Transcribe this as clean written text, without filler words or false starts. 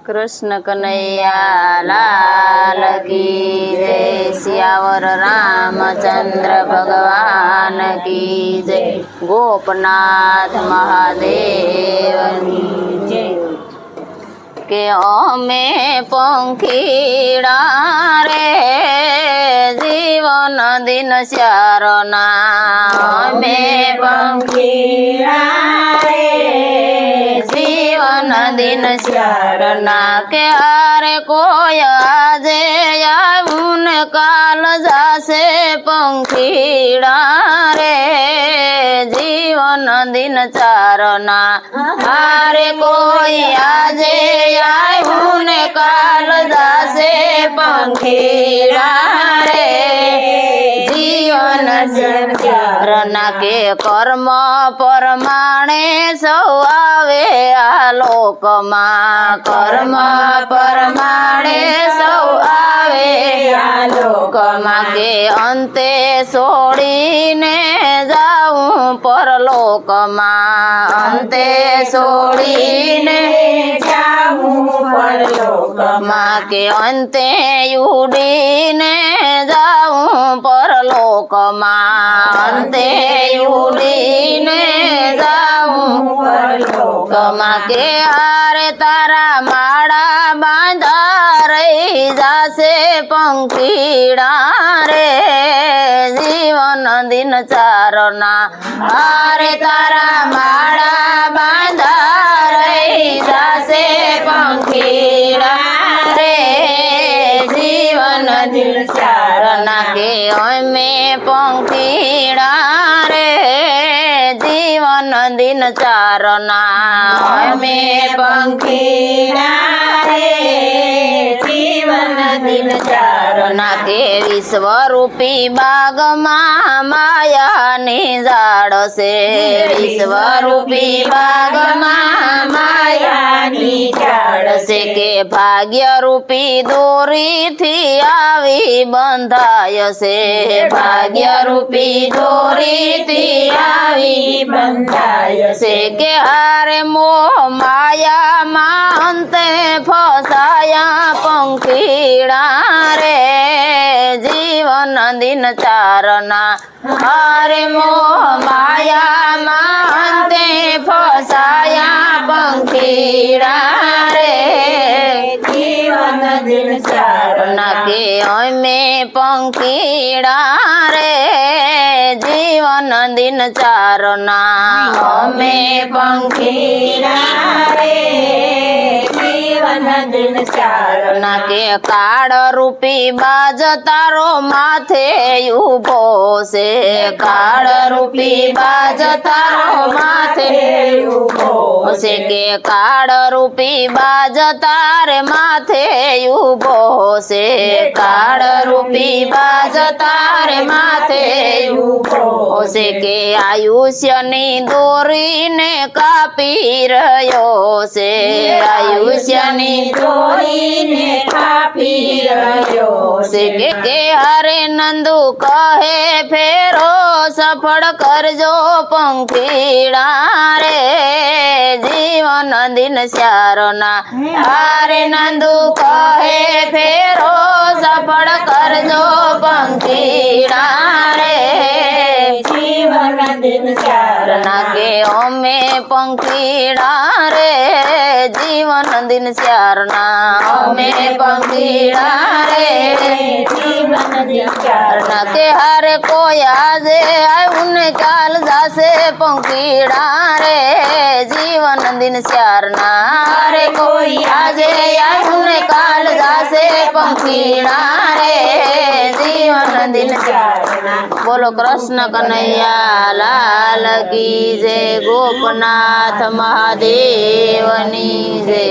કૃષ્ણ કનૈયા લાલ કી જય, સિયાવર રામચંદ્ર ભગવાન કી જય, ગોપનાથ મહાદેવની જય। કે અમે પંખીડા રે જીવન દિન ચારના, અમે પંખીડા રે જીવન દિન ચારના। કે હારે કોઈ આજે આવ્યું ને કાલ જાશે પંખીડા રે જીવન દિન ચારના। હારે કોઈ આજે આવ્યું ને કાલ જાશે પંખીડા રે જીવન દિન ચારના। કે કર્મ પરમાણે સૌ આવે આ લોકમાં, કર્મ પરમાણે સૌ આવે આ લોકમાં। કે અંતે છોડીને જાઉં પરલોકમાં, અંતે છોડીને જાઉં પરલોકમાં। કે અંતે ઉડીને જાઉં પરલોકમાં, અંતે ઉડીને જાઉં પરલોકમાં। કે હારે તારા માળા બાંધા રહી જાશે પંખીડા રે જીવન દિન ચારના। હારે તારા માળા બાંધા રહી જાશે પંખીડા રે જીવન દિન ચારના। કે અમે પંખીડા રે જીવન દિન ચારના, અમે પંખીડા રે જીવન દિન ચારના। કે વિશ્વરૂપી બાગમાં માયાની ઝાડ છે, વિશ્વરૂપી બાગમાં માયાની ઝાડ છે। કે ભાગ્યરૂપી દોરીથી આવી બંધાય છે, ભાગ્યરૂપી દોરીથી આવી બંધાય છે। કે હારે મોહ માયામાં અંતે ફસાયા પંખીડા રે જીવન દિન ચારના। હારે મોહ માયામાં અંતે ફસાયા પંખીડા રે જીવન દિન ચારના। કે અમે પંખીડા રે જીવન દિન ચારના, અમે પંખીડા રે જીવન દિન ચારના। કે કાળ રૂપી બાજ તારો માથે ઉભો છે, કાળ રૂપી બાજ તારો માથે ઉભો છે। કે કાળ રૂપી બાજ તારે માથે ઉભો છે, કાળ રૂપી બાજ તારે માથે ઉભો છે। કે આયુષ્યની દોરીને કાપી રહ્યો છે, આયુષ્યની દોરીને કાપી રહ્યો છે। કે હરે નંદુ કહે ફેરો સફળ કરજો પંખીડા રે જીવન દિન ચારના। હરે નંદુ કહે ફેરો સફળ કરજો પંખીડા રે જીવન દિન ચારના। કે અમે પંખીડા રે જીવન દિન ચારના, અમે પંખીડા રે જીવન દિન ચારના। કે હારે કોઈ આજે આવ્યું ને કાલ જાશે પંખીડા રે જીવન દિન ચારના। હારે કોઈ આજે આવ્યું ને કાલ જાશે પંખીડા રે જીવન દિન ચારના। બોલો કૃષ્ણ કનૈયા લાલ કી જય, ગોપનાથ મહાદેવની જય।